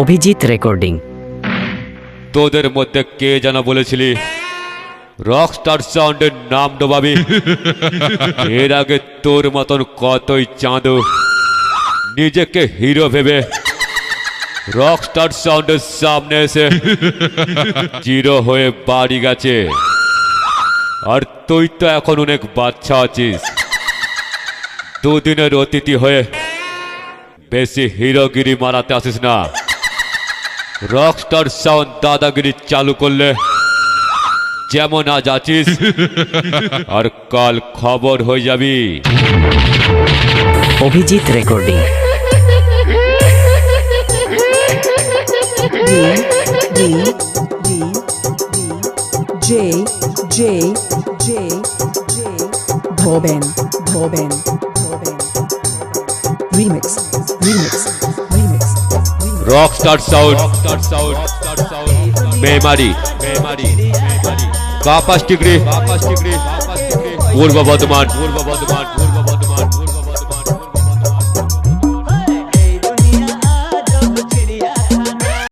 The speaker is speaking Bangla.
অভিজিৎ রেকর্ডিং। তোদের মধ্যে কে যেন বলেছিলি রকস্টার সাউন্ডের নাম ডোবাবি? এর আগে তোর মতন কতই চাঁদো নিজেকে হিরো ভেবে রকস্টার সাউন্ডের সামনে এসে জিরো হয়ে বাড়ি গেছে। আর তুই তো এখন অনেক বাচ্চা আছিস, দুদিনের অতিথি হয়ে বেশি হিরোগিরি মারাতে আসিস না। রকস্টার সাউন্ড দাদাগিরি চালু করলে যেমন আজ আছিস আর কাল খবর হয়ে যাবি। Abhijit recording. D D D D J J J J Dhoben Dhoben Dhoben Remix Remix Remix Rockstar sound Memari কাপাস ডিগ্রি পূর্ব বর্ধমান।